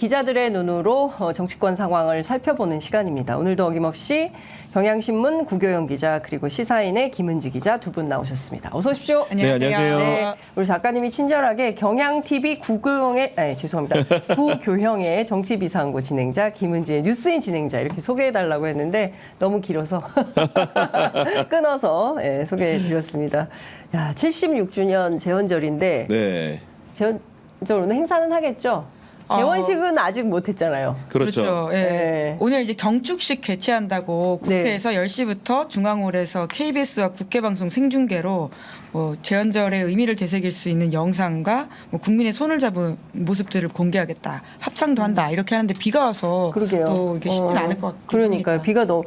기자들의 눈으로 정치권 상황을 살펴보는 시간입니다. 오늘도 어김없이 경향신문 구교영 기자 그리고 시사인의 김은지 기자 두 분 나오셨습니다. 어서 오십시오. 안녕하세요. 네, 안녕하세요. 네, 우리 작가님이 친절하게 경향TV 구교형의 정치비상고 진행자, 김은지의 뉴스인 진행자 이렇게 소개해달라고 했는데 너무 길어서 끊어서 소개해드렸습니다. 야, 76주년 재헌절인데 네. 재헌절 오늘 행사는 하겠죠? 개원식은 아직 못했잖아요. 그렇죠. 예. 네. 오늘 이제 경축식 개최한다고 국회에서 10시부터 중앙홀에서 KBS와 국회방송 생중계로 재헌절의 의미를 되새길 수 있는 영상과 국민의 손을 잡은 모습들을 공개하겠다. 합창도 한다. 이렇게 하는데 비가 와서 그러게요. 또 이게 쉽지는 않을 것 같아요. 그러니까요. 비가 너무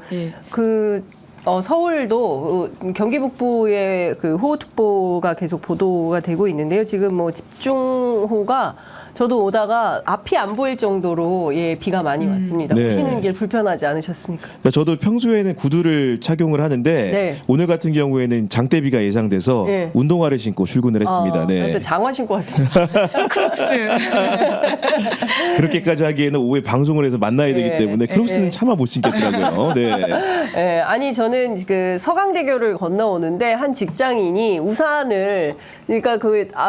서울도 경기 북부에 그 호우특보가 계속 보도가 되고 있는데요. 지금 집중호우가 저도 오다가 앞이 안 보일 정도로 비가 많이 왔습니다. 네. 오시는 길 불편하지 않으셨습니까? 그러니까 저도 평소에는 구두를 착용을 하는데 네. 오늘 같은 경우에는 장대비가 예상돼서 네. 운동화를 신고 출근을 했습니다. 네. 또 장화 신고 왔습니다. 크록스. 그렇게까지 하기에는 오후에 방송을 해서 만나야 되기 때문에 크록스는 차마 못 신겠더라고요. 네. 아니 저는 그 서강대교를 건너오는데 한 직장인이 우산을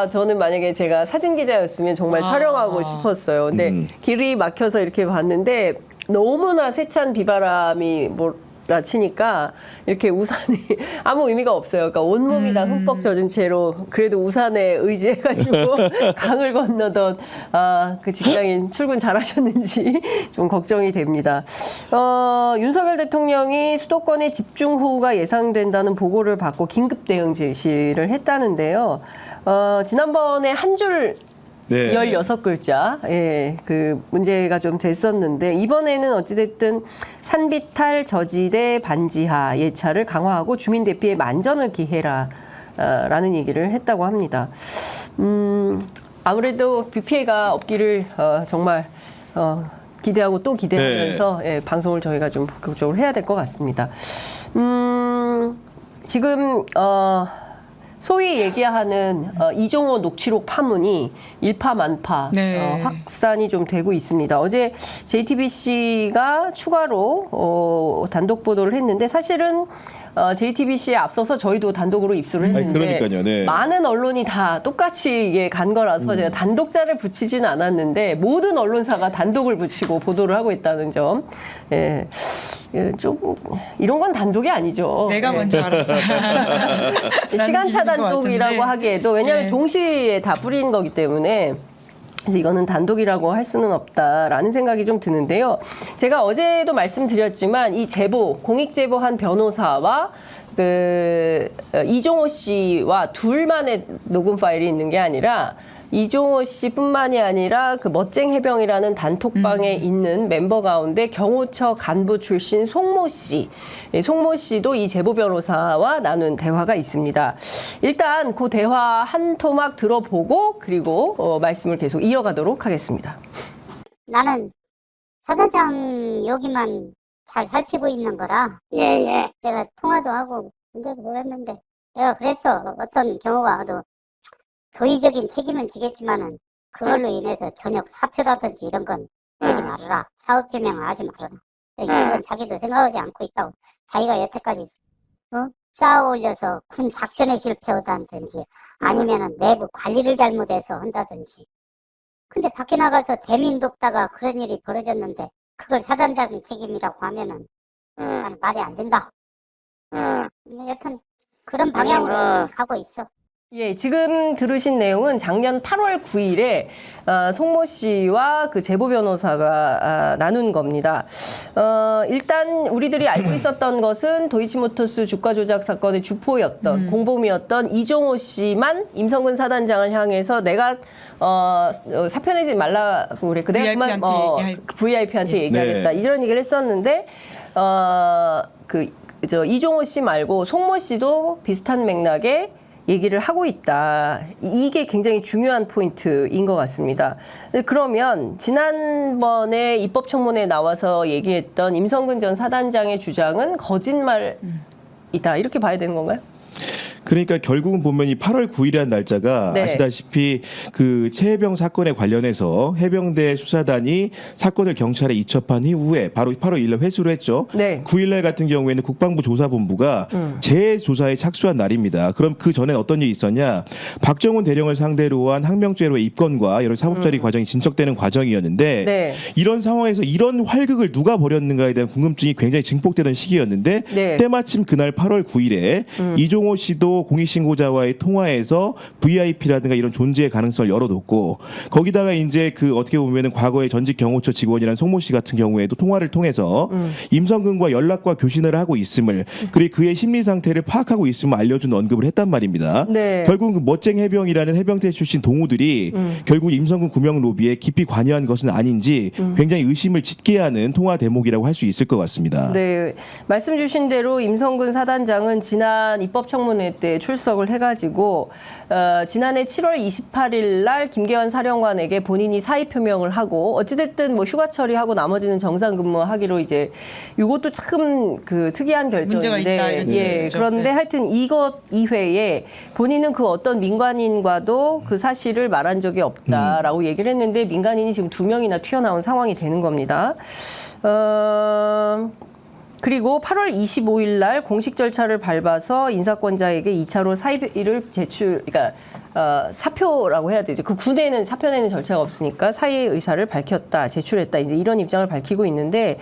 저는 만약에 제가 사진 기자였으면 정말 촬영하고 싶었어요. 근데 길이 막혀서 이렇게 봤는데 너무나 세찬 비바람이 몰아치니까 이렇게 우산이 아무 의미가 없어요. 그러니까 온몸이 다 흠뻑 젖은 채로 그래도 우산에 의지해가지고 강을 건너던 그 직장인 출근 잘하셨는지 좀 걱정이 됩니다. 윤석열 대통령이 수도권에 집중호우가 예상된다는 보고를 받고 긴급 대응 제시를 했다는데요. 지난번에 한 줄 네. 16글자, 그 문제가 좀 됐었는데, 이번에는 어찌됐든 산비탈, 저지대, 반지하 예차를 강화하고 주민 대피에 만전을 기해라, 라는 얘기를 했다고 합니다. 아무래도 비 피해가 없기를, 정말, 기대하고 또 기대하면서, 방송을 저희가 좀 본격적으로 해야 될 것 같습니다. 지금, 소위 얘기하는 이종호 녹취록 파문이 일파만파 확산이 좀 되고 있습니다. 어제 JTBC가 추가로 단독 보도를 했는데 사실은 JTBC에 앞서서 저희도 단독으로 입수를 했는데 그러니까요. 네. 많은 언론이 다 똑같이 이게 간 거라서 제가 단독자를 붙이지는 않았는데 모든 언론사가 단독을 붙이고 보도를 하고 있다는 점. 좀 이런 건 단독이 아니죠. 내가 먼저 알았다. 시간차 단독이라고 하기에도 왜냐하면 동시에 다 뿌리는 거기 때문에 그래서 이거는 단독이라고 할 수는 없다라는 생각이 좀 드는데요. 제가 어제도 말씀드렸지만 이 제보, 공익 제보한 변호사와 이종호 씨와 둘만의 녹음 파일이 있는 게 아니라 이종호 씨뿐만이 아니라 그 멋쟁 해병이라는 단톡방에 있는 멤버 가운데 경호처 간부 출신 송모 씨, 송모 씨도 이 제보 변호사와 나눈 대화가 있습니다. 일단 그 대화 한 토막 들어보고 그리고 말씀을 계속 이어가도록 하겠습니다. 나는 사단장 여기만 잘 살피고 있는 거라 내가 통화도 하고 문제도 그랬는데 내가 그래서 어떤 경우가 와도 도의적인 책임은 지겠지만은 그걸로 인해서 전역 사표라든지 이런 건 하지 말아라. 사업 표명을 하지 말아라. 이건 자기도 생각하지 않고 있다고. 자기가 여태까지 쌓아 올려서 군 작전에 실패하다든지 아니면은 내부 관리를 잘못해서 한다든지. 근데 밖에 나가서 대민 돕다가 그런 일이 벌어졌는데 그걸 사단장 책임이라고 하면은 나는 말이 안 된다. 여튼 그런 방향으로 가고 있어. 지금 들으신 내용은 작년 8월 9일에 송모 씨와 그 제보 변호사가 나눈 겁니다. 일단 우리들이 알고 있었던 것은 도이치모터스 주가 조작 사건의 주포였던 공범이었던 이종호 씨만 임성근 사단장을 향해서 내가 사표 내지 말라고 그랬고 내가 그만 VIP한테 얘기하겠다 이런 얘기를 했었는데 이종호 씨 말고 송모 씨도 비슷한 맥락에 얘기를 하고 있다. 이게 굉장히 중요한 포인트인 것 같습니다. 그러면 지난번에 입법청문회에 나와서 얘기했던 임성근 전 사단장의 주장은 거짓말이다. 이렇게 봐야 되는 건가요? 그러니까 결국은 보면 이 8월 9일이라는 날짜가 네. 아시다시피 그 최혜병 사건에 관련해서 해병대 수사단이 사건을 경찰에 이첩한 이후에 바로 8월 1일 날 회수를 했죠. 네. 9일날 같은 경우에는 국방부 조사본부가 재조사에 착수한 날입니다. 그럼 그 전에 어떤 일이 있었냐? 박정훈 대령을 상대로 한 항명죄로의 입건과 여러 사법처리 과정이 진척되는 과정이었는데 네. 이런 상황에서 이런 활극을 누가 벌였는가에 대한 궁금증이 굉장히 증폭되던 시기였는데 네. 때마침 그날 8월 9일에 이종호 씨도 공익신고자와의 통화에서 VIP라든가 이런 존재의 가능성을 열어뒀고 거기다가 이제 그 어떻게 보면은 과거에 전직 경호처 직원이란 송모 씨 같은 경우에도 통화를 통해서 임성근과 연락과 교신을 하고 있음을 그리고 그의 심리 상태를 파악하고 있음을 알려준 언급을 했단 말입니다. 네. 결국 그 멋쟁 해병이라는 해병대 출신 동우들이 결국 임성근 구명 로비에 깊이 관여한 것은 아닌지 굉장히 의심을 짓게 하는 통화 대목이라고 할 수 있을 것 같습니다. 네, 말씀 주신 대로 임성근 사단장은 지난 입법청문회 때 출석을 해가지고 지난해 7월 28일 날 김계환 사령관에게 본인이 사의 표명을 하고 어찌됐든 뭐 휴가 처리하고 나머지는 정상 근무하기로 이제 이것도 참 그 특이한 문제가 결정인데 있다, 이런 예, 얘기죠. 그런데 네. 하여튼 이것 이외에 본인은 그 어떤 민간인과도 그 사실을 말한 적이 없다라고 얘기를 했는데 민간인이 지금 2명이나 튀어나온 상황이 되는 겁니다. 그리고 8월 25일 날 공식 절차를 밟아서 인사권자에게 2차로 사의를 그러니까 사표라고 해야 되죠. 그 군에는 사표 내는 절차가 없으니까 사의의 의사를 밝혔다, 제출했다, 이제 이런 입장을 밝히고 있는데,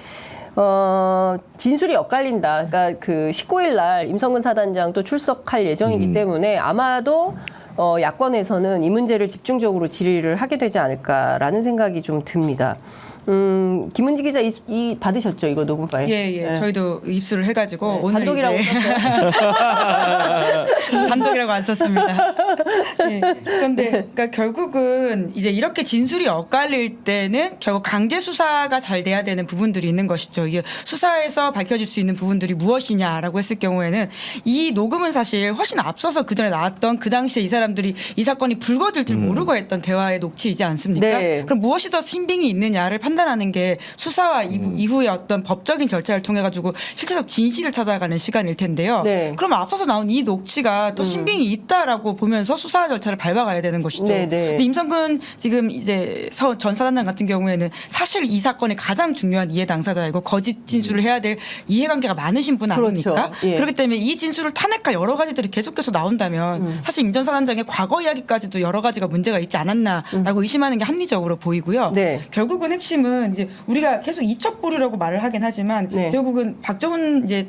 진술이 엇갈린다. 그러니까 그 19일 날 임성근 사단장 또 출석할 예정이기 때문에 아마도 야권에서는 이 문제를 집중적으로 질의를 하게 되지 않을까라는 생각이 좀 듭니다. 김은지 기자 이 받으셨죠, 이거 녹음 파일? 예. 네. 저희도 입수를 해가지고 네, 오늘 단독이라고 이제 썼어요. 단독이라고 안 썼습니다. 네. 그런데 그러니까 결국은 이제 이렇게 진술이 엇갈릴 때는 결국 강제 수사가 잘 돼야 되는 부분들이 있는 것이죠. 이게 수사에서 밝혀질 수 있는 부분들이 무엇이냐라고 했을 경우에는 이 녹음은 사실 훨씬 앞서서 그 전에 나왔던 그 당시에 이 사람들이 이 사건이 불거질 줄 모르고 했던 대화의 녹취이지 않습니까? 네. 그럼 무엇이 더 신빙이 있느냐를 판단하는 게 수사와 이후의 어떤 법적인 절차를 통해 가지고 실제적 진실을 찾아가는 시간일 텐데요. 네. 그럼 앞서서 나온 이 녹취가 또 신빙이 있다라고 보면서 수사 절차를 밟아가야 되는 것이죠. 네. 근데 임성근 지금 이제 전 사단장 같은 경우에는 사실 이 사건의 가장 중요한 이해 당사자이고 거짓 진술을 해야 될 이해관계가 많으신 분 아닙니까? 그렇죠. 예. 그렇기 때문에 이 진술을 탄핵할 여러 가지들이 계속해서 나온다면 사실 임 전 사단장의 과거 이야기까지도 여러 가지가 문제가 있지 않았나라고 의심하는 게 합리적으로 보이고요. 네. 결국은 핵심은 이제 우리가 계속 이첩보류라고 말을 하긴 하지만 네. 결국은 박정훈 이제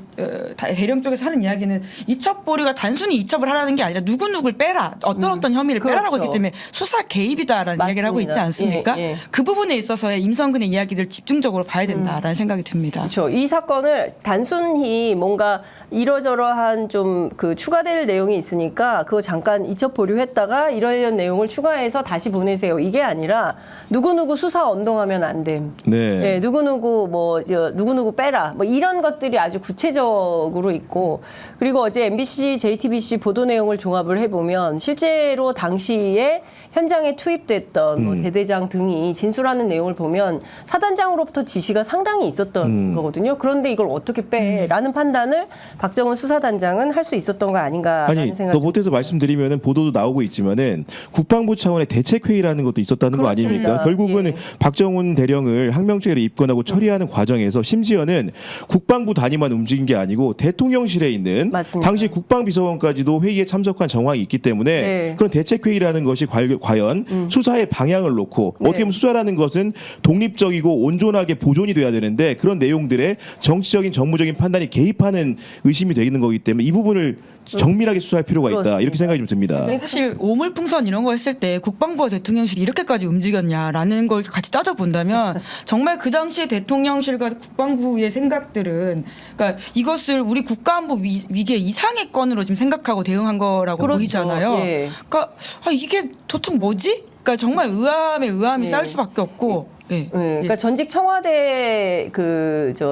대령 쪽에서 하는 이야기는 이첩보류가 단순히 이첩을 하라는 게 아니라 누구누구를 빼라 어떤 혐의를 빼라라고 그렇죠. 했기 때문에 수사 개입이다라는 이야기를 하고 있지 맞습니다. 않습니까? 예. 그 부분에 있어서의 임성근의 이야기들을 집중적으로 봐야 된다라는 생각이 듭니다. 그렇죠. 이 사건을 단순히 뭔가 이러저러한 좀 그 추가될 내용이 있으니까 그거 잠깐 이첩 보류했다가 이런 내용을 추가해서 다시 보내세요. 이게 아니라 누구누구 수사 언동하면 안 됨. 네. 네, 누구누구 빼라. 뭐 이런 것들이 아주 구체적으로 있고 그리고 어제 MBC, JTBC 보도 내용을 종합을 해보면 실제로 당시에 현장에 투입됐던 뭐 대대장 등이 진술하는 내용을 보면 사단장으로부터 지시가 상당히 있었던 거거든요. 그런데 이걸 어떻게 빼라는 판단을 박정훈 수사단장은 할 수 있었던 거 아닌가라는 아니 생각이 더 못해서 말씀드리면은 보도도 나오고 있지만은 국방부 차원의 대책회의라는 것도 있었다는 거 그렇습니다. 아닙니까? 결국은 예. 박정훈 대령을 항명죄로 입건하고 처리하는 과정에서 심지어는 국방부 단위만 움직인 게 아니고 대통령실에 있는 맞습니다. 당시 국방비서관까지도 회의에 참석한 정황이 있기 때문에 네. 그런 대책회의라는 것이 과연 수사의 방향을 놓고 네. 어떻게 보면 수사라는 것은 독립적이고 온전하게 보존이 돼야 되는데 그런 내용들의 정치적인 정무적인 판단이 개입하는 의심이 되는 거기 때문에 이 부분을 정밀하게 수사할 필요가 있다. 그렇습니다. 이렇게 생각이 좀 듭니다. 사실 오물풍선 이런 거 했을 때 국방부와 대통령실이 이렇게까지 움직였냐라는 걸 같이 따져본다면 정말 그 당시에 대통령실과 국방부의 생각들은 그러니까 이것을 우리 국가안보 위기의 이상의 건으로 지금 생각하고 대응한 거라고 그렇죠. 보이잖아요. 예. 그러니까 이게 도통 뭐지? 그러니까 정말 의아함에 의아함이 네. 쌓일 수밖에 없고. 예. 네, 그러니까 전직 청와대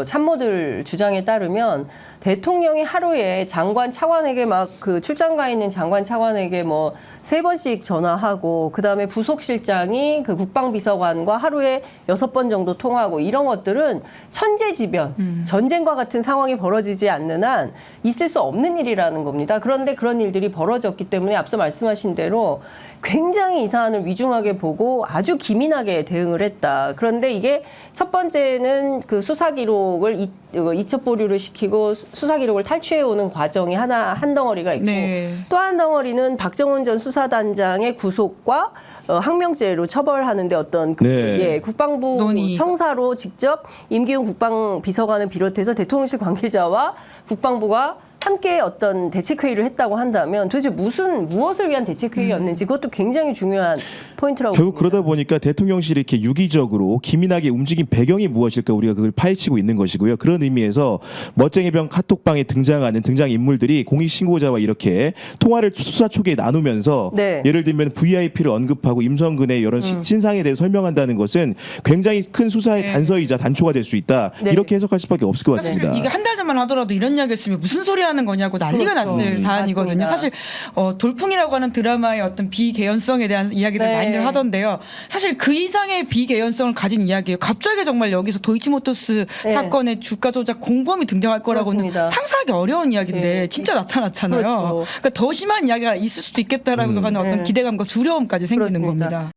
참모들 주장에 따르면 대통령이 하루에 장관 차관에게 막 그 출장 가 있는 장관 차관에게 뭐 3번씩 전화하고 그다음에 부속실장이 그 국방비서관과 하루에 6번 정도 통화하고 이런 것들은 천재지변, 전쟁과 같은 상황이 벌어지지 않는 한 있을 수 없는 일이라는 겁니다. 그런데 그런 일들이 벌어졌기 때문에 앞서 말씀하신 대로 굉장히 이 사안을 위중하게 보고 아주 기민하게 대응을 했다. 그런데 이게 첫 번째는 그 수사 기록을 이첩 보류를 시키고 수사 기록을 탈취해 오는 과정이 한 덩어리가 있고 네. 또 한 덩어리는 박정훈 전 수사단장의 구속과 항명죄로 처벌하는데 어떤 네. 국방부 논의. 청사로 직접 임기훈 국방비서관을 비롯해서 대통령실 관계자와 국방부가 함께 어떤 대책회의를 했다고 한다면 도대체 무엇을 위한 대책회의였는지 그것도 굉장히 중요한 포인트라고 결국 봅니다. 그러다 보니까 대통령실이 이렇게 유기적으로 기민하게 움직인 배경이 무엇일까 우리가 그걸 파헤치고 있는 것이고요. 그런 의미에서 멋쟁이병 카톡방에 등장하는 등장 인물들이 공익신고자와 이렇게 통화를 수사 초기에 나누면서 네. 예를 들면 VIP를 언급하고 임성근의 이런 신상에 대해 설명한다는 것은 굉장히 큰 수사의 네. 단서이자 단초가 될 수 있다. 네. 이렇게 해석할 수밖에 없을 것 사실 같습니다. 이게 한 달 전만 하더라도 이런 이야기 했으면 무슨 소리 하는 거냐고 난리가 그렇죠. 났을 사안이거든요. 맞습니다. 사실 돌풍이라고 하는 드라마의 어떤 비개연성에 대한 이야기들 네. 많이들 하던데요. 사실 그 이상의 비개연성을 가진 이야기예요. 갑자기 정말 여기서 도이치모터스 네. 사건의 주가 조작 공범이 등장할 거라고는 그렇습니다. 상상하기 어려운 이야기인데 네. 진짜 나타났잖아요. 그렇죠. 그러니까 더 심한 이야기가 있을 수도 있겠다라고 하는 어떤 네. 기대감과 두려움까지 생기는 그렇습니다. 겁니다.